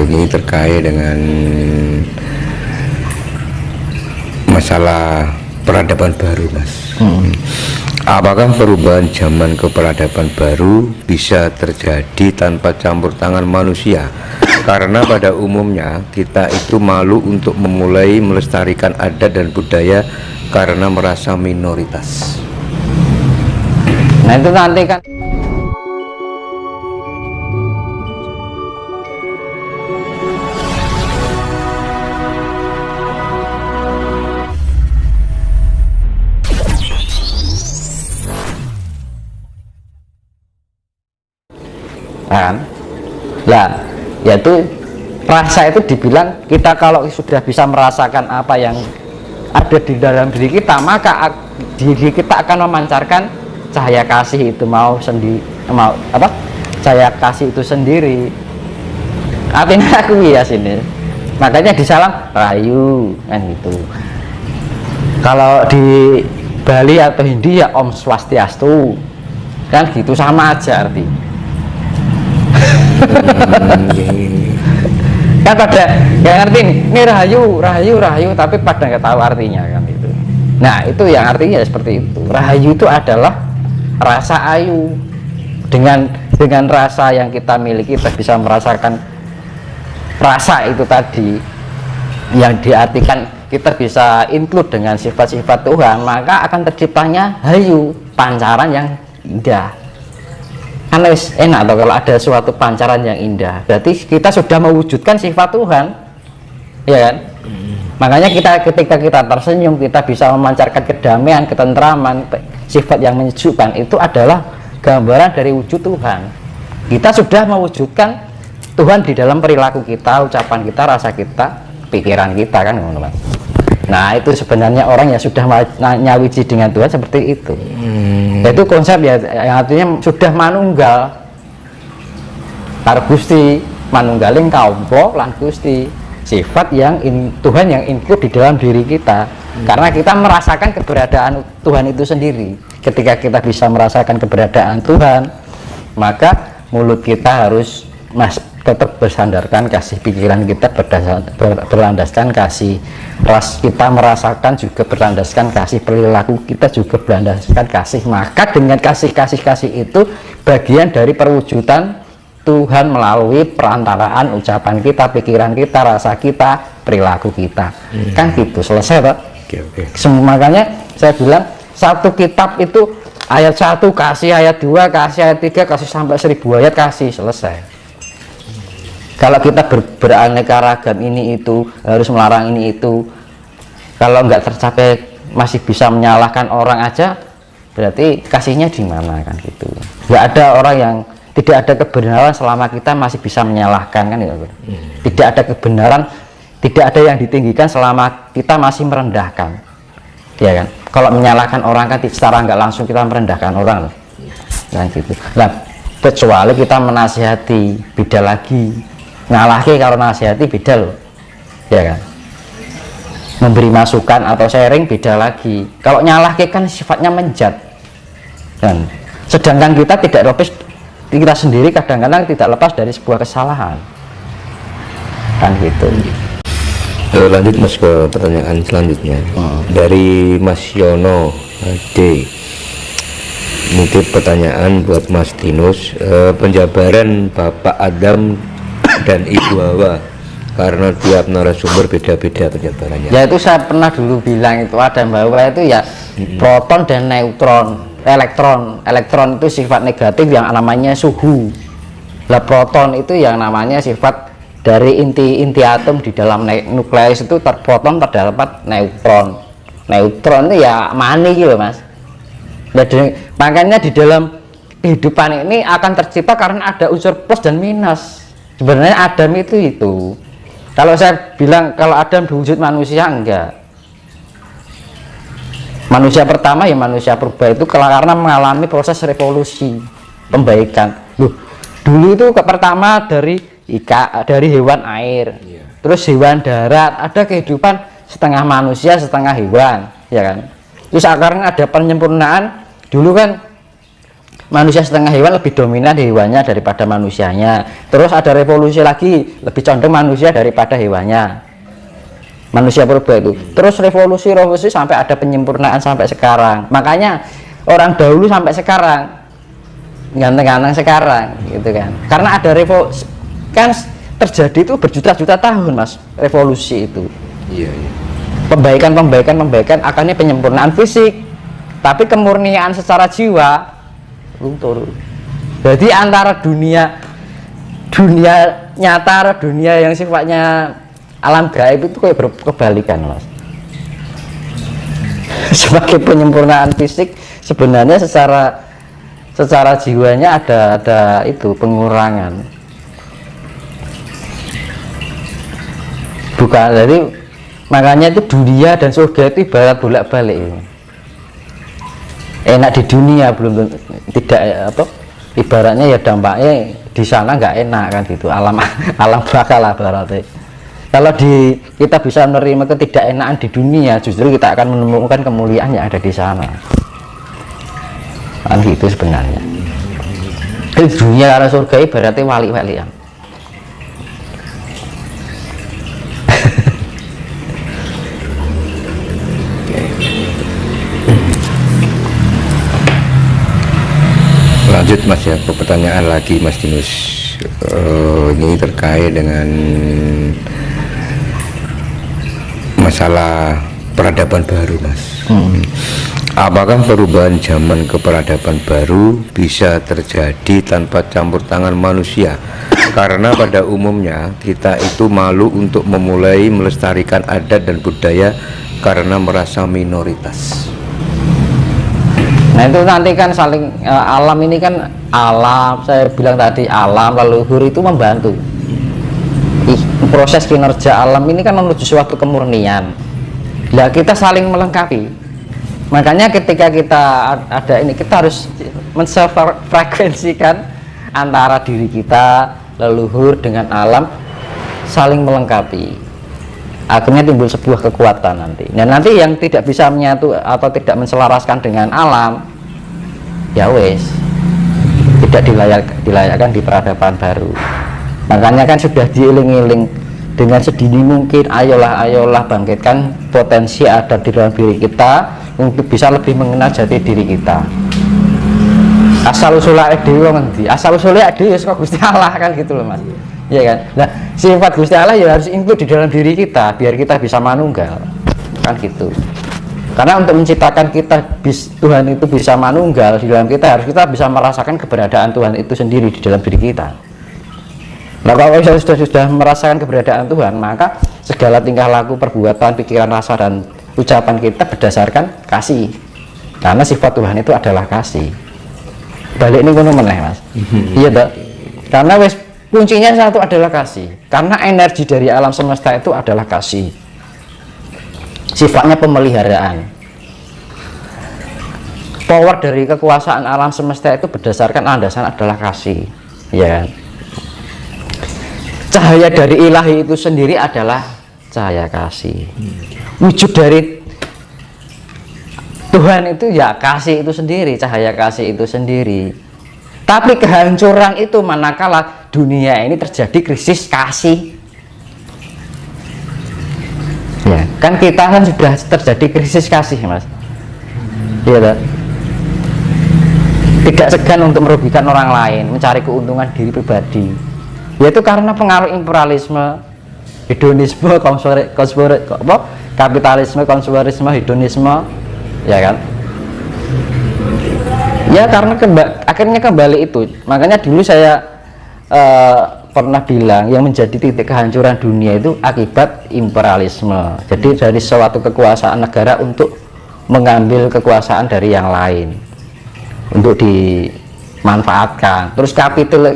Ini terkait dengan masalah peradaban baru, Mas. Apakah perubahan zaman ke peradaban baru bisa terjadi tanpa campur tangan manusia? Karena pada umumnya kita itu malu untuk memulai melestarikan adat dan budaya karena merasa minoritas. Nah itu nanti kan lah, yaitu rasa itu dibilang kita kalau sudah bisa merasakan apa yang ada di dalam diri kita, maka diri kita akan memancarkan cahaya kasih itu cahaya kasih itu sendiri. Artinya aku ya sini, makanya di salam rahayu kan gitu. Kalau di Bali atau Hindi ya Om Swastiastu kan gitu, sama aja artinya. Kan pada yang ngerti ini rahayu tapi pada nggak tahu artinya kan itu. Nah itu yang artinya seperti itu. Rahayu itu adalah rasa ayu. Dengan rasa yang kita miliki kita bisa merasakan rasa itu tadi, yang diartikan kita bisa include dengan sifat-sifat Tuhan, maka akan terciptanya hayu, pancaran yang indah. Karena enak atau kalau ada suatu pancaran yang indah, berarti kita sudah mewujudkan sifat Tuhan, ya kan? Makanya ketika kita tersenyum, kita bisa memancarkan kedamaian, ketentraman, sifat yang menyejukkan. Itu adalah gambaran dari wujud Tuhan. Kita sudah mewujudkan Tuhan di dalam perilaku kita, ucapan kita, rasa kita, pikiran kita, kan teman-teman. Nah itu sebenarnya orang yang sudah nyawiji dengan Tuhan seperti itu. Itu konsep ya, yang artinya sudah manunggal karo Gusti, manunggaling kaumpo lan Gusti, sifat yang Tuhan yang include di dalam diri kita. Karena kita merasakan keberadaan Tuhan itu sendiri. Ketika kita bisa merasakan keberadaan Tuhan, maka mulut kita harus tetap bersandarkan kasih, pikiran kita berlandaskan kasih, ras kita merasakan juga berlandaskan kasih, perilaku kita juga berlandaskan kasih. Maka dengan kasih itu bagian dari perwujudan Tuhan melalui perantaraan ucapan kita, pikiran kita, rasa kita, perilaku kita. Kan gitu, selesai Pak. Makanya saya bilang satu kitab itu ayat 1 kasih, ayat 2 kasih, ayat 3 kasih, sampai 1000 ayat kasih, selesai. Kalau kita beraneka ragam ini itu, harus melarang ini itu, kalau nggak tercapai masih bisa menyalahkan orang aja, berarti kasihnya di mana kan gitu. Nggak ada orang yang tidak ada kebenaran selama kita masih bisa menyalahkan kan gitu. Tidak ada kebenaran, tidak ada yang ditinggikan selama kita masih merendahkan, ya kan. Kalau menyalahkan orang kan secara nggak langsung kita merendahkan orang, kan gitu. Nah kecuali kita menasihati, beda lagi. Ngalahke kalau nasihati beda loh, ya kan. Memberi masukan atau sharing beda lagi. Kalau nyalahke kan sifatnya menjat, dan sedangkan kita tidak lepas, kita sendiri kadang-kadang tidak lepas dari sebuah kesalahan, kan gitu. Lanjut Mas ke pertanyaan selanjutnya. Dari Mas Yono D. Nitip pertanyaan buat Mas Tinus. Penjabaran Bapak Adam dan Ibu Hawa, karena tiap narasumber beda-beda penjabarannya. Ya itu saya pernah dulu bilang itu ada bahwa itu ya proton dan neutron, elektron itu sifat negatif yang namanya suhu. Lah proton itu yang namanya sifat dari inti atom di dalam nukleus itu, proton terdapat neutron. Neutron itu ya mani gitu Mas. Jadi, makanya di dalam kehidupan ini akan tercipta karena ada unsur plus dan minus. Sebenarnya Adam itu kalau saya bilang kalau Adam berwujud manusia, enggak. Manusia pertama ya manusia purba itu karena mengalami proses revolusi, pembaikan. Dulu itu pertama dari hewan air, terus hewan darat, ada kehidupan setengah manusia setengah hewan, ya kan. Terus sekarang ada penyempurnaan. Dulu kan manusia setengah hewan lebih dominan hewannya daripada manusianya. Terus ada revolusi lagi, lebih condong manusia daripada hewannya. Manusia purba itu. Terus revolusi sampai ada penyempurnaan sampai sekarang. Makanya orang dahulu sampai sekarang ganteng-ganteng sekarang gitu kan. Karena ada revolusi kan terjadi itu berjuta-juta tahun, Mas, revolusi itu. Iya, iya. Pembaikan akhirnya penyempurnaan fisik, tapi kemurnian secara jiwa luntur. Jadi antara dunia nyata, dunia yang sifatnya alam gaib itu kayak berkebalikan, Mas. Sebagai penyempurnaan fisik, sebenarnya secara jiwanya ada itu pengurangan. Bukan, jadi makanya itu dunia dan surga itu ibarat bolak-balik. Enak di dunia belum tidak apa, ibaratnya ya dampaknya di sana nggak enak kan gitu, alam bakal lah berarti. Kalau kita bisa menerima ketidakenakan di dunia, justru kita akan menemukan kemuliaan yang ada di sana. Kan gitu sebenarnya. Di dunia karena surga ibaratnya wali-walian. Lanjut Mas ya, pertanyaan lagi Mas Dinus. Ini terkait dengan masalah peradaban baru, Mas. Apakah perubahan zaman ke peradaban baru bisa terjadi tanpa campur tangan manusia? Karena pada umumnya kita itu malu untuk memulai melestarikan adat dan budaya karena merasa minoritas. Nah itu nanti kan saling alam ini kan alam, saya bilang tadi alam leluhur itu membantu. Proses kinerja alam ini kan menuju suatu kemurnian. Nah kita saling melengkapi. Makanya ketika kita ada ini, kita harus menself-frekuensikan antara diri kita, leluhur dengan alam, saling melengkapi. Akhirnya timbul sebuah kekuatan nanti. Dan nanti yang tidak bisa menyatu atau tidak menselaraskan dengan alam, ya wes, tidak dilayakkan di peradaban baru. Makanya kan sudah diiling-iling dengan sedini mungkin, ayolah bangkitkan potensi ada di dalam diri kita untuk bisa lebih mengenal jati diri kita. Asal usulnya dewa nanti, asal usulnya dewa kok Gusti Allah kan gitu loh Mas. Iya kan? Nah, sifat Gusti Allah ya harus include di dalam diri kita biar kita bisa manunggal. Kan gitu. Karena untuk menciptakan kita Tuhan itu bisa manunggal di dalam kita, harus kita bisa merasakan keberadaan Tuhan itu sendiri di dalam diri kita. Nah, kalau kita sudah merasakan keberadaan Tuhan, maka segala tingkah laku, perbuatan, pikiran, rasa dan ucapan kita berdasarkan kasih. Karena sifat Tuhan itu adalah kasih. Balik ini kono meneh, Mas. Iya, Mbak. Karena wes kuncinya satu adalah kasih. Karena energi dari alam semesta itu adalah kasih. Sifatnya pemeliharaan. Power dari kekuasaan alam semesta itu berdasarkan landasan adalah kasih. Ya. Cahaya dari ilahi itu sendiri adalah cahaya kasih. Wujud dari Tuhan itu ya kasih itu sendiri, cahaya kasih itu sendiri. Tapi kehancuran itu manakala dunia ini terjadi krisis kasih. Ya, kan kita kan sudah terjadi krisis kasih, Mas. Iya, tak? Tidak segan untuk merugikan orang lain, mencari keuntungan diri pribadi. Yaitu karena pengaruh imperialisme, hedonisme, kapitalisme, konsumerisme, hedonisme, ya kan? Ya karena akhirnya kembali itu. Makanya dulu saya pernah bilang yang menjadi titik kehancuran dunia itu akibat imperialisme. Jadi dari suatu kekuasaan negara untuk mengambil kekuasaan dari yang lain untuk dimanfaatkan. Terus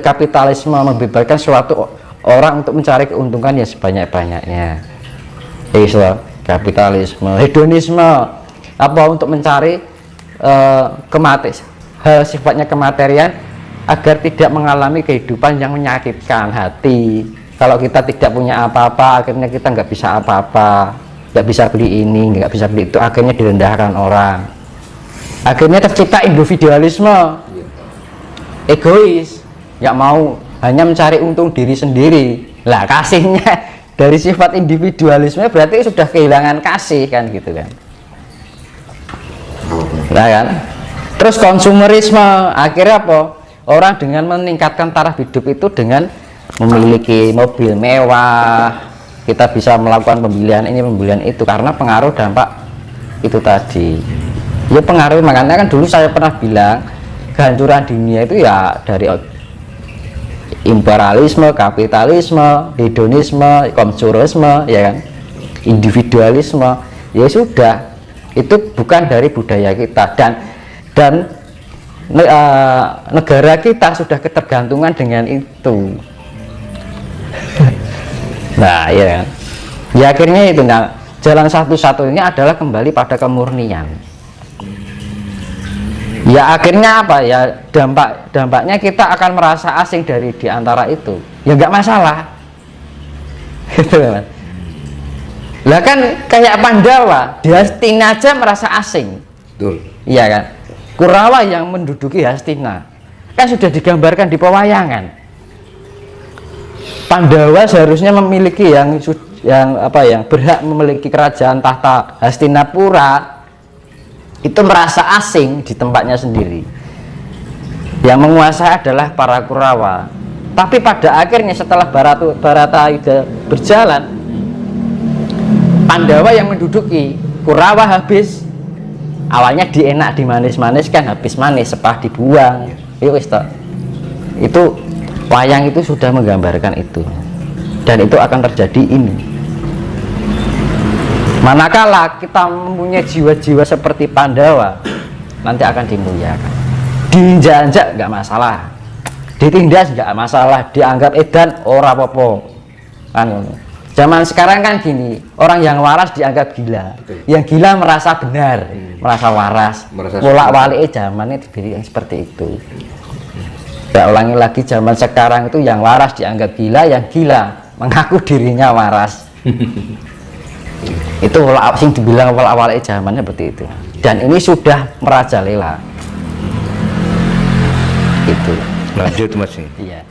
kapitalisme membebaskan suatu orang untuk mencari keuntungan yang sebanyak-banyaknya. Kapitalisme, hedonisme apa untuk mencari hal sifatnya kematerian agar tidak mengalami kehidupan yang menyakitkan hati. Kalau kita tidak punya apa-apa, akhirnya kita nggak bisa apa-apa, nggak bisa beli ini, nggak bisa beli itu, akhirnya direndahkan orang. Akhirnya tercipta individualisme. egois, nggak mau, hanya mencari untung diri sendiri. Lah kasihnya dari sifat individualisme berarti sudah kehilangan kasih kan gitu kan. Nah kan, terus konsumerisme akhirnya apa? Orang dengan meningkatkan taraf hidup itu dengan memiliki mobil mewah, kita bisa melakukan pembelian ini pembelian itu karena pengaruh dampak itu tadi. Ya pengaruh, makanya kan dulu saya pernah bilang kehancuran dunia itu ya dari imperialisme, kapitalisme, hedonisme, konsumerisme, ya kan, individualisme. Ya sudah, itu bukan dari budaya kita dan negara kita sudah ketergantungan dengan itu. Nah ya kan, ya akhirnya itu. Nah, jalan satu-satunya adalah kembali pada kemurnian. Ya akhirnya apa ya, dampaknya kita akan merasa asing dari diantara itu. Ya nggak masalah gitu kan. Lah kan kayak Pandawa, di Hastina aja merasa asing. Betul. Iya kan, Kurawa yang menduduki Hastina kan sudah digambarkan di pewayangan. Pandawa seharusnya memiliki yang berhak memiliki kerajaan tahta Hastinapura, itu merasa asing di tempatnya sendiri. Yang menguasai adalah para Kurawa. Tapi pada akhirnya setelah Bharatayuddha berjalan, Pandawa yang menduduki, Kurawa habis. Awalnya dienak, dimanis-maniskan, habis manis, sepah dibuang. Itu wayang itu sudah menggambarkan itu, dan itu akan terjadi ini. Manakala kita mempunyai jiwa-jiwa seperti Pandawa, nanti akan dimuliakan. Diinjak-injak nggak masalah, ditindas nggak masalah, dianggap edan ora apa-apa kan. Zaman sekarang kan gini, orang yang waras dianggap gila. Betul. Yang gila merasa benar, merasa waras. Bolak-balik zamannya diberi yang seperti itu. Ya ulangi lagi, zaman sekarang itu yang waras dianggap gila, yang gila mengaku dirinya waras. Itu sing dibilang awal-awal zamannya seperti itu. Dan ini sudah merajalela. Itu. Lanjut Mas. Iya.